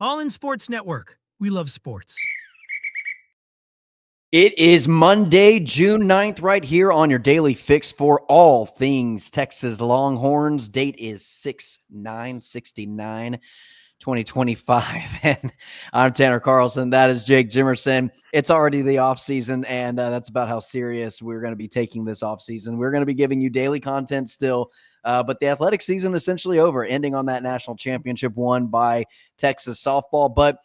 All in Sports Network. We love sports. It is Monday, June 9th, right here on your daily fix for all things Texas Longhorns. Date is 6/9/69, 2025. And I'm Tanner Carlson. That is Jake Jimerson. It's already the off season, and that's about how serious we're going to be taking this off season. We're going to be giving you daily content still, but the athletic season essentially over, ending on that national championship won by Texas softball. But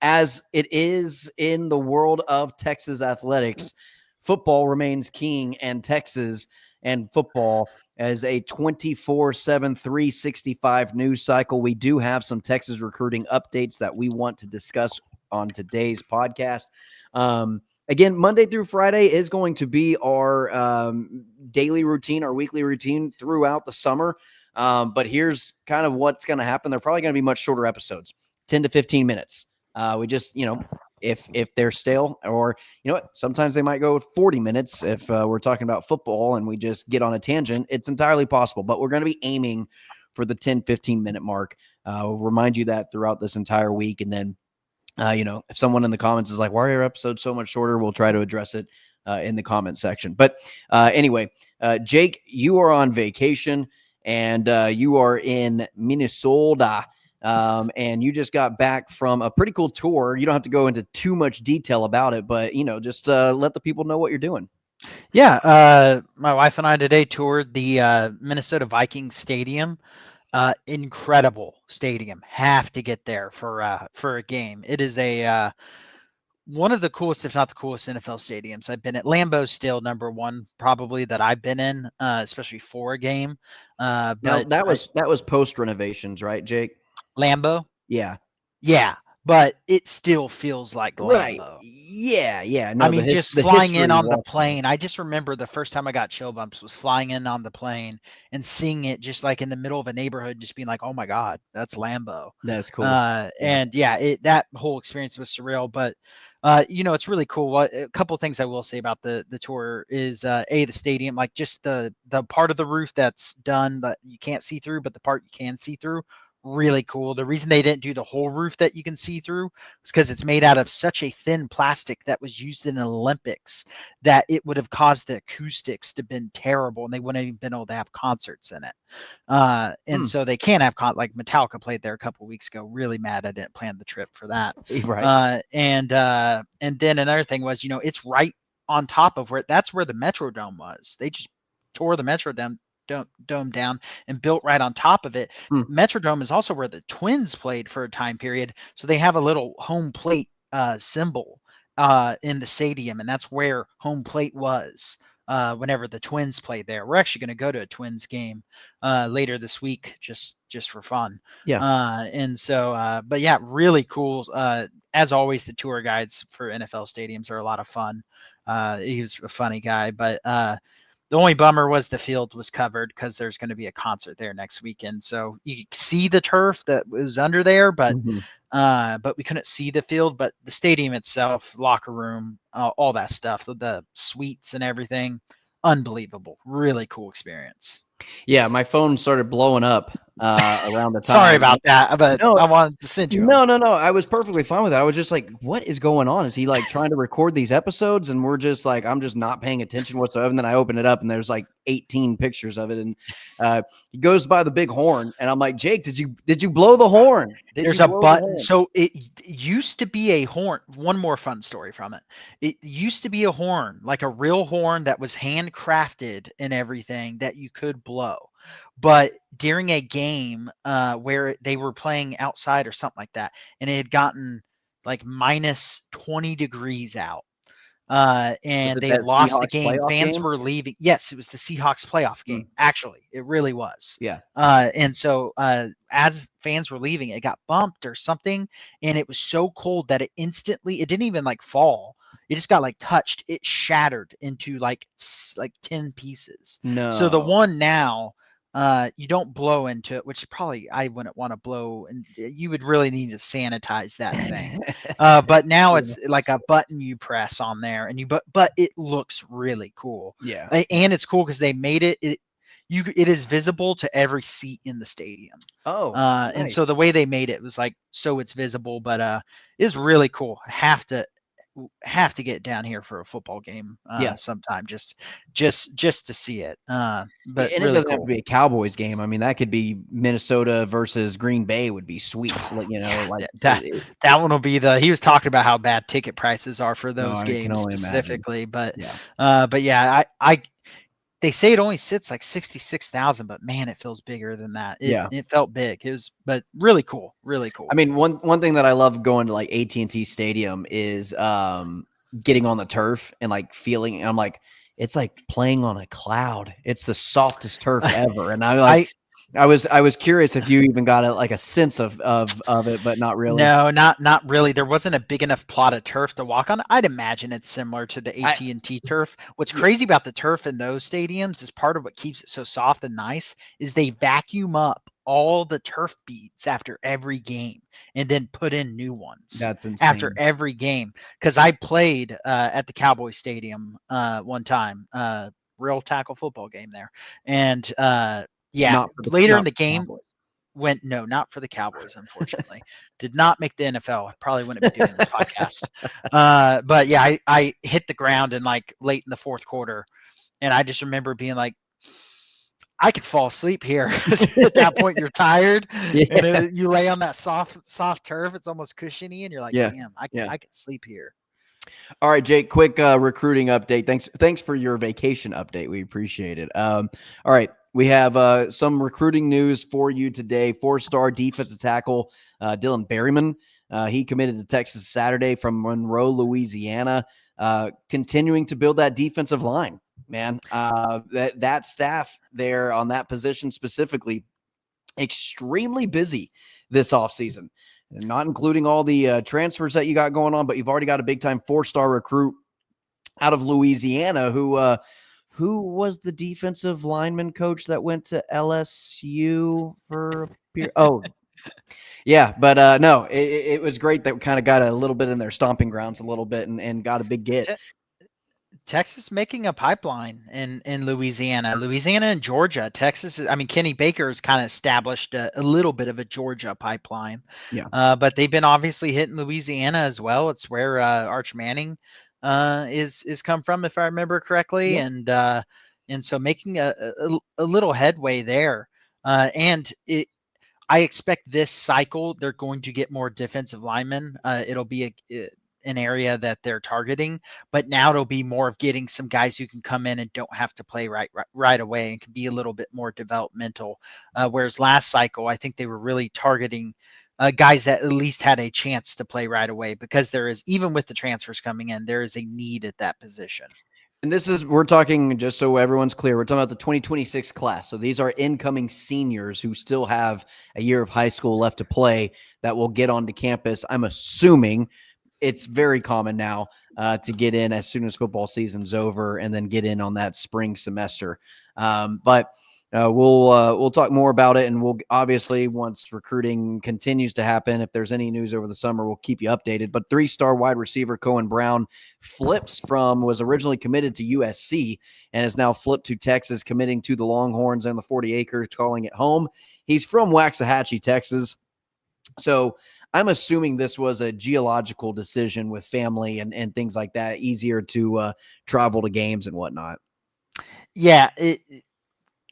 as it is in the world of Texas athletics, football remains king, and Texas and football as a 24/7, 365 news cycle. We do have some Texas recruiting updates that we want to discuss on today's podcast. Again, Monday through Friday is going to be our daily routine, our weekly routine throughout the summer. But here's kind of what's going to happen. They're probably going to be much shorter episodes, 10 to 15 minutes. We just, if they're stale, or sometimes they might go 40 minutes if we're talking about football and we just get on a tangent. It's entirely possible, but we're going to be aiming for the 10-15 minute mark. We'll remind you that throughout this entire week. And then, if someone in the comments is like, why are your episodes so much shorter? We'll try to address it in the comment section. But anyway, Jake, you are on vacation and you are in Minnesota. And you just got back from a pretty cool tour. You don't have to go into too much detail about it, but just let the people know what you're doing. Yeah, my wife and I today toured the Minnesota Vikings stadium. Incredible stadium. Have to get there for a game. It is one of the coolest, if not the coolest, NFL stadiums I've been at. Lambeau's still number one, probably, that I've been in, especially for a game. Now, But that was post renovations, right, Jake? Lambeau, Yeah. but it still feels like Right. Lambeau. Yeah. No, I mean, just flying in on the was plane. I just remember the first time I got chill bumps was flying in on the plane and seeing it just like in the middle of a neighborhood, just being like, "Oh my God, that's Lambeau." That's cool. And that whole experience was surreal. But it's really cool. A couple of things I will say about the tour is the stadium, like just the part of the roof that's done that you can't see through, but the part you can see through. Really cool. The reason they didn't do the whole roof that you can see through is because it's made out of such a thin plastic that was used in the Olympics that it would have caused the acoustics to have been terrible, and they wouldn't have been able to have concerts in it. And so they can't have like Metallica played there a couple of weeks ago. Really mad I didn't plan the trip for that. Right. And then another thing was, it's right on top of that's where the Metrodome was. They just tore the Metrodome down and built right on top of it. Metrodome is also where the Twins played for a time period, so they have a little home plate symbol in the stadium, and that's where home plate was whenever the Twins played there. We're actually going to go to a Twins game later this week, just for fun. Yeah. And so, but yeah, really cool. As always, the tour guides for NFL stadiums are a lot of fun. He was a funny guy, but the only bummer was the field was covered because there's going to be a concert there next weekend. So you could see the turf that was under there, but we couldn't see the field. But the stadium itself, locker room, all that stuff, the suites and everything, unbelievable. Really cool experience. Yeah, my phone started blowing up around the time. Sorry about that, but I wanted to send you. No. I was perfectly fine with that. I was just like, what is going on? Is he like trying to record these episodes? And we're just like, I'm just not paying attention whatsoever. And then I open it up and there's like 18 pictures of it. And he goes by the big horn. And I'm like, Jake, did you blow the horn? There's a button. So it used to be a horn. One more fun story from it. It used to be a horn, like a real horn that was handcrafted and everything that you could blow. But during a game where they were playing outside or something like that, and it had gotten like minus 20 degrees out, and they had lost the game. Fans were leaving. Yes, it was the Seahawks playoff game. Actually, it really was. Yeah. And so as fans were leaving, it got bumped or something, and it was so cold that it didn't even like fall. It just got like touched. It shattered into like 10 pieces. No. So the one now, you don't blow into it, which probably I wouldn't want to blow, and you would really need to sanitize that thing. But now it's like a button you press on there, and but it looks really cool. Yeah. And it's cool because they made it. it is visible to every seat in the stadium. Oh, And nice. so the way they made it was like so it's visible, but it's really cool. Have to get down here for a football game Yeah. sometime just to see it. But And it really doesn't have to cool. be a Cowboys game. I mean, that could be Minnesota versus Green Bay would be sweet. Like, Yeah, like that one will be he was talking about how bad ticket prices are for no, those I can games only imagine. specifically, but Yeah. but yeah, I they say it only sits like 66,000, but man, it feels bigger than that. It Yeah. it felt big. It was, but really cool, really I cool. mean, one thing that I love going to like AT&T Stadium is getting on the turf and like feeling. I'm like, it's like playing on a cloud. It's the softest turf ever. And I'm like, I I was curious if you even got a sense of it, but not really. No, not really. There wasn't a big enough plot of turf to walk on. I'd imagine it's similar to the I AT&T turf. What's yeah, crazy about the turf in those stadiums is part of what keeps it so soft and nice is they vacuum up all the turf beads after every game and then put in new ones that's after insane. every game. Because I played at the Cowboys Stadium one time, real tackle football game there, and yeah, later in Not the for the game Cowboys. went no, not for the Cowboys, unfortunately. Did not make the NFL. I probably wouldn't be doing this podcast. But yeah, I hit the ground in like late in the fourth quarter, and I just remember being like, I could fall asleep here. At that point, you're tired, and Yeah. you lay on that soft turf. It's almost cushiony, and you're like, Yeah. damn, Yeah. I could sleep here. All right, Jake, quick recruiting update. Thanks for your vacation update. We appreciate it. All right, we have some recruiting news for you today. 4-star defensive tackle Dylan BERYMON. He committed to Texas Saturday from Monroe, Louisiana, continuing to build that defensive line, man. That staff there on that position specifically, extremely busy this offseason, not including all the transfers that you got going on, but you've already got a big-time 4-star recruit out of Louisiana who was the defensive lineman coach that went to LSU for a period. Oh, yeah, but no, it was great that we kind of got a little bit in their stomping grounds a little bit and got a big get. Texas making a pipeline in Louisiana and Georgia. Texas, I mean, Kenny Baker has kind of established a little bit of a Georgia pipeline, Yeah. but they've been obviously hitting Louisiana as well. It's where Arch Manning is come from, if I remember correctly, Yep. and so making a little headway there, and it. I expect this cycle they're going to get more defensive linemen. It'll be an area that they're targeting, but now it'll be more of getting some guys who can come in and don't have to play right away and can be a little bit more developmental. Whereas last cycle, I think they were really targeting guys that at least had a chance to play right away because there is, even with the transfers coming in, there is a need at that position. And we're talking, just so everyone's clear, we're talking about the 2026 class. So these are incoming seniors who still have a year of high school left to play that will get onto campus. I'm assuming it's very common now to get in as soon as football season's over and then get in on that spring semester. But we'll talk more about it, and we'll obviously, once recruiting continues to happen, if there's any news over the summer, we'll keep you updated. But 3-star wide receiver Cohen Brown was originally committed to USC and is now flipped to Texas, committing to the Longhorns and the 40 acres, calling it home. He's from Waxahachie, Texas. So I'm assuming this was a geological decision with family and things like that, easier to travel to games and whatnot. Yeah,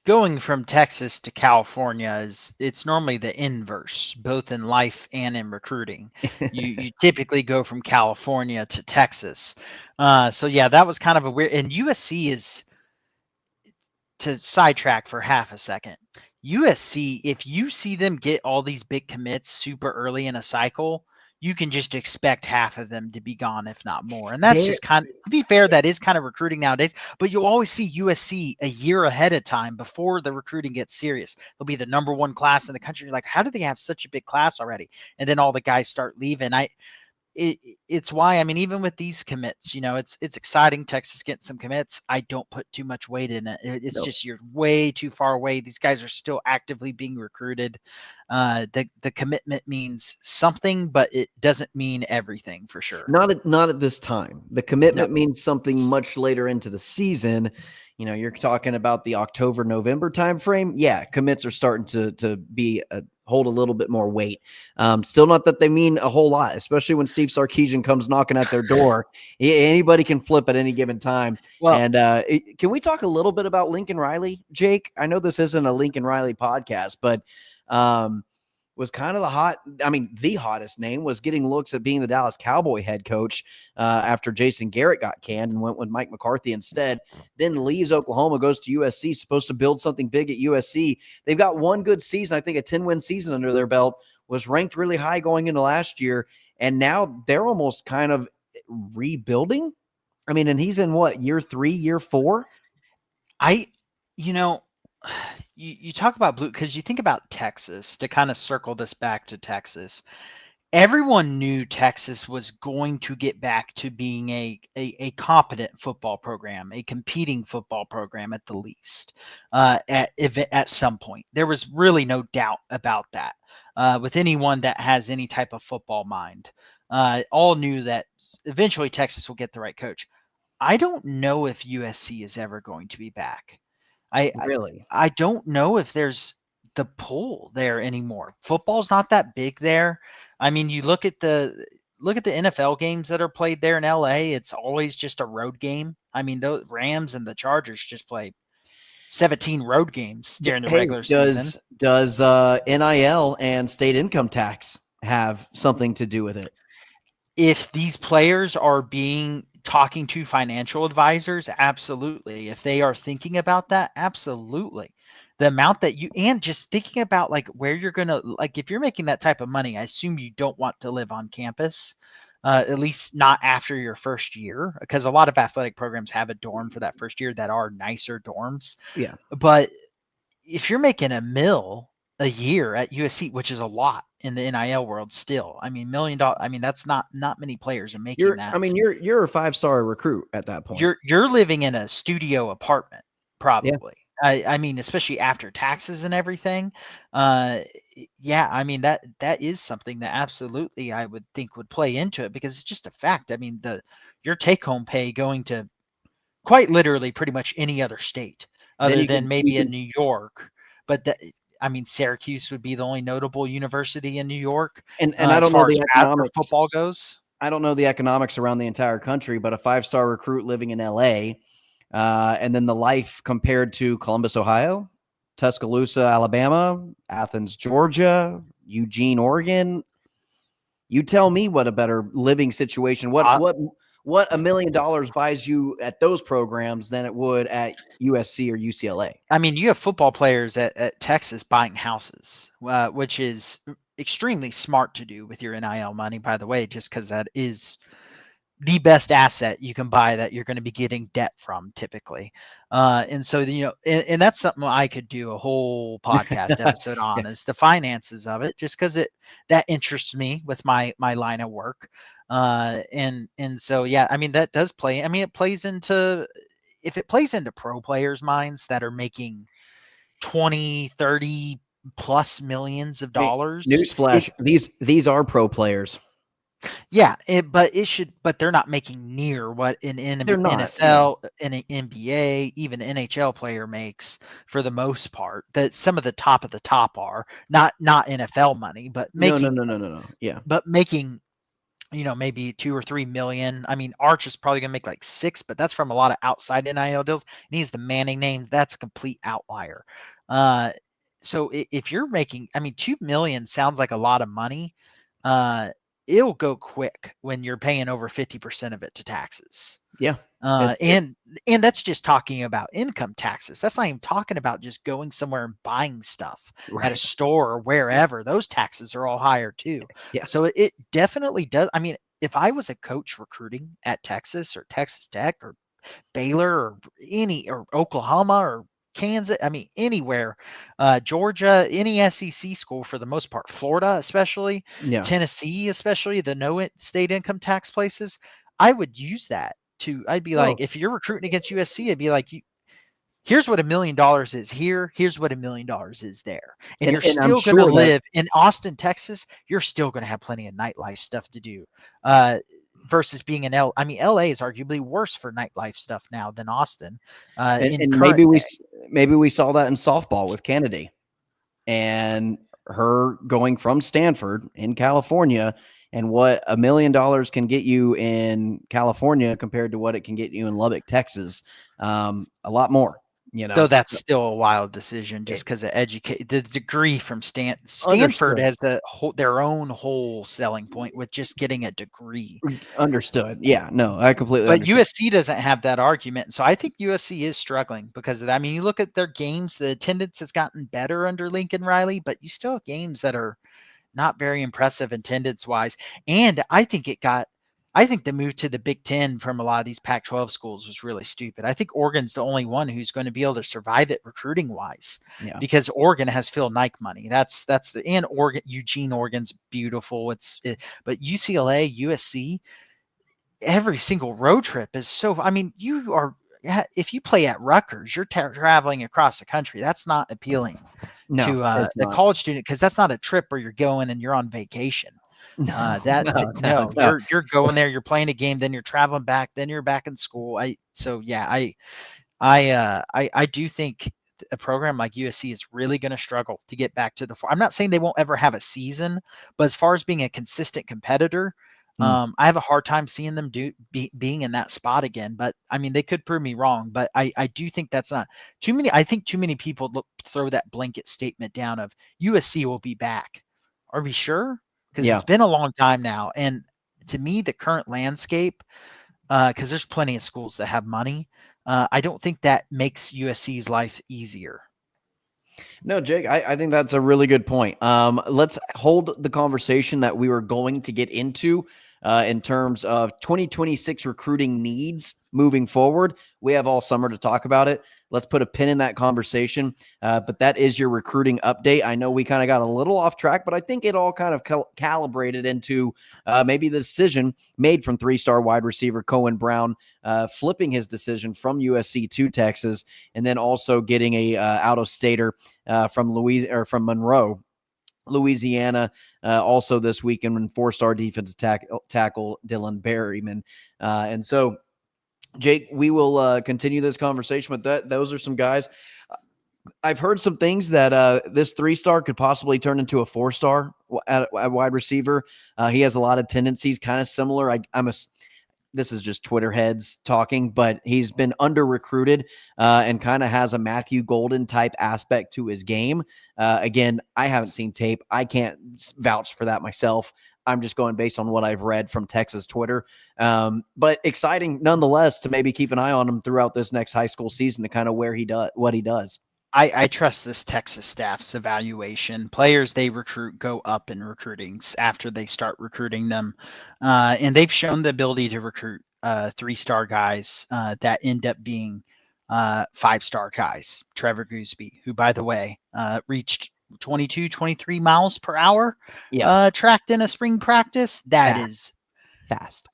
going from Texas to California it's normally the inverse, both in life and in recruiting. You typically go from California to Texas. So yeah, that was kind of a weird. And USC is, to sidetrack for half a second. USC, if you see them get all these big commits super early in a cycle, you can just expect half of them to be gone, if not more. And that's There, just kind of, to be fair, that is kind of recruiting nowadays. But you'll always see USC a year ahead of time before the recruiting gets serious. They'll be the number one class in the country. You're like, how do they have such a big class already? And then all the guys start leaving. It's why, I mean, even with these commits, it's exciting. Texas getting some commits. I don't put too much weight in it. It's no, just you're way too far away. These guys are still actively being recruited. The commitment means something, but it doesn't mean everything for sure. not at this time. The No. commitment means something much later into the season. You're talking about the October, November timeframe. Yeah, commits are starting to be hold a little bit more weight. Still not that they mean a whole lot, especially when Steve Sarkisian comes knocking at their door. Anybody can flip at any given time. Well, And can we talk a little bit about Lincoln Riley, Jake? I know this isn't a Lincoln Riley podcast, but was kind of the hottest name, was getting looks at being the Dallas Cowboy head coach after Jason Garrett got canned and went with Mike McCarthy instead. Then leaves Oklahoma, goes to USC, supposed to build something big at USC. They've got one good season, I think a 10-win season under their belt, was ranked really high going into last year, and now they're almost kind of rebuilding. I mean, and he's in what, year 3, year 4? You talk about blue because you think about Texas, to kind of circle this back to Texas. Everyone knew Texas was going to get back to being a competent football program, a competing football program at the least, at some point. There was really no doubt about that with anyone that has any type of football mind. All knew that eventually Texas will get the right coach. I don't know if USC is ever going to be back. I, I Really? I don't know if there's the pull there anymore. Football's not that big there. I mean, you look at the NFL games that are played there in LA, it's always just a road game. I mean, the Rams and the Chargers just play 17 road games during the Hey, regular season. does NIL and state income tax have something to do with it? If these players are talking to financial advisors, absolutely. If they are thinking about that, absolutely. The amount that and just thinking about like where you're gonna, like, if you're making that type of money, I assume you don't want to live on campus, at least not after your first year, because a lot of athletic programs have a dorm for that first year that are nicer dorms. Yeah. But if you're making $1 million a year at USC, which is a lot in the NIL world still, I mean, $1 million. I mean, that's not many players are making that. You're a 5-star recruit at that point. You're living in a studio apartment, Yeah. probably. I mean, especially after taxes and everything. Yeah, I mean, that is something that absolutely I would think would play into it, because it's just a fact. I mean, your take home pay going to quite literally pretty much any other state Then other you than can you maybe in can New York. But I mean, Syracuse would be the only notable university in New York and I as don't know far as the for economics. football goes. I don't know the economics around the entire country, but a 5-star recruit living in LA, and then the life compared to Columbus, Ohio, Tuscaloosa, Alabama, Athens, Georgia, Eugene, Oregon. You tell me what a better living situation, what $1 million buys you at those programs than it would at USC or UCLA. I mean, you have football players at Texas buying houses, which is extremely smart to do with your NIL money, by the way, just because that is the best asset you can buy that you're going to be getting debt from typically. And so, and that's something I could do a whole podcast episode on, is the finances of it, just because that interests me with my line of work. And so, yeah, I mean, that does play. I mean, if it plays into pro players' minds that are making 20, 30 plus millions of Hey, dollars, newsflash: these are pro players. yeah, but they're not making near what an They're not. NFL, an NBA, even NHL player makes for the most part. That some of the top are not NFL money, but No, no, making no, no, no, no. Yeah. maybe 2 or 3 million. I mean, Arch is probably gonna make like 6, but that's from a lot of outside NIL deals. And he's the Manning name. That's a complete outlier. So if you're making, I mean, 2 million sounds like a lot of money. Uh, it'll go quick when you're paying over 50% of it to taxes. Yeah. Uh, It's and and that's just talking about income taxes. That's not even talking about just going somewhere and buying stuff at a right. store or wherever. Those taxes are all higher too. Yeah. So it definitely does. I mean, if I was a coach recruiting at Texas or Texas Tech or Baylor or Oklahoma or Kansas, I mean, anywhere, Georgia, any SEC school for the most part, Florida, especially, Yeah. Tennessee, especially the no state income tax places, I would use that I'd be Oh, like, if you're recruiting against USC, I'd be like, here's what $1 million is here. Here's what $1 million is there. And you're and I'm still going to sure that live in Austin, Texas. You're still going to have plenty of nightlife stuff to do. Uh, versus being in I mean, LA is arguably worse for nightlife stuff now than Austin. In And current maybe we saw that in softball with Kennedy and her going from Stanford in California, and what $1 million can get you in California compared to what it can get you in Lubbock, Texas. A lot more, though that's still a wild decision just because of the degree from Stanford Understood. has their own whole selling point with just getting a degree. Understood. Yeah, no, I completely But understand. USC doesn't have that argument. So I think USC is struggling because of that. I mean, you look at their games, the attendance has gotten better under Lincoln Riley, but you still have games that are not very impressive attendance wise. And I think the move to the Big Ten from a lot of these Pac-12 schools was really stupid. I think Oregon's the only one who's going to be able to survive it recruiting wise, because Oregon has Phil Nike money. And Oregon's beautiful. But UCLA, USC, every single road trip is I mean, if you play at Rutgers, you're traveling across the country. That's not appealing to it's the not. college student, because that's not a trip where you're going and you're on vacation. No, No, no. you're going there, you're playing a game, then you're traveling back, then you're back in school. I do think a program like USC is really going to struggle to get back to I'm not saying they won't ever have a season, but as far as being a consistent competitor, I have a hard time seeing them being in that spot again. But I mean, they could prove me wrong, but I do think that's not too many. I think too many people throw that blanket statement down of USC will be back. Are we sure? Because it's been a long time now. And to me, the current landscape, because there's plenty of schools that have money, I don't think that makes USC's life easier. No, Jake, I think that's a really good point. Let's hold the conversation that we were going to get into in terms of 2026 recruiting needs moving forward. We have all summer to talk about it. Let's put a pin in that conversation. But that is your recruiting update. I know we kind of got a little off track, but I think it all kind of calibrated into maybe the decision made from 3-star wide receiver KOHEN Brown, flipping his decision from USC to Texas, and then also getting a out-of-stater from Monroe, Louisiana, also this weekend, when 4-star defensive tackle Dylan Berryman. And so, Jake, we will continue this conversation with that. Those are some guys. I've heard some things that this 3-star could possibly turn into a 4-star at wide receiver. He has a lot of tendencies kind of similar. This is just Twitter heads talking, but he's been under recruited and kind of has a Matthew Golden type aspect to his game. Again, I haven't seen tape. I can't vouch for that myself. I'm just going based on what I've read from Texas Twitter. But exciting nonetheless to maybe keep an eye on him throughout this next high school season to kind of what he does. I trust this Texas staff's evaluation. Players they recruit go up in recruiting after they start recruiting them. And they've shown the ability to recruit 3-star guys that end up being 5-star guys. Trevor Gooseby, who, by the way, reached 22, 23 miles per hour tracked in a spring practice. That is fast.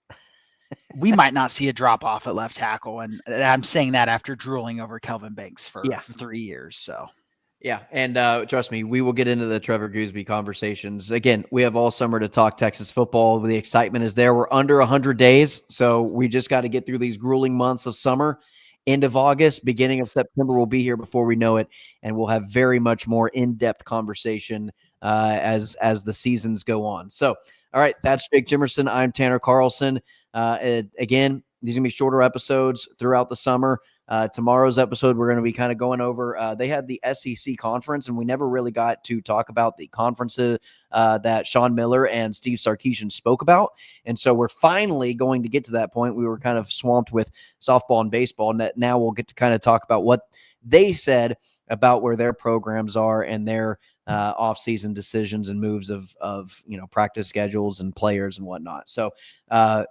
We might not see a drop off at left tackle. And I'm saying that after drooling over Kelvin Banks for 3 years. So. Yeah, and trust me, we will get into the Trevor Gooseby conversations. Again, we have all summer to talk Texas football. The excitement is there. We're under 100 days, so we just got to get through these grueling months of summer. End of August, beginning of September, we'll be here before we know it, and we'll have very much more in-depth conversation as the seasons go on. So, all right, that's Jake Jimerson. I'm Tanner Carlson. Again, these are going to be shorter episodes throughout the summer. Tomorrow's episode, we're going to be kind of going over, they had the SEC conference, and we never really got to talk about the conferences that Sean Miller and Steve Sarkisian spoke about. And so we're finally going to get to that point. We were kind of swamped with softball and baseball. And now we'll get to kind of talk about what they said about where their programs are and their off-season decisions and moves of practice schedules and players and whatnot. So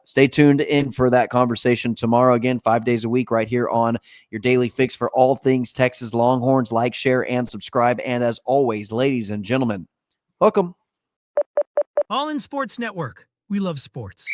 stay tuned in for that conversation tomorrow. Again, 5 days a week right here on your daily fix for all things Texas Longhorns. Like, share, and subscribe. And as always, ladies and gentlemen, hook 'em. All in Sports Network. We love sports.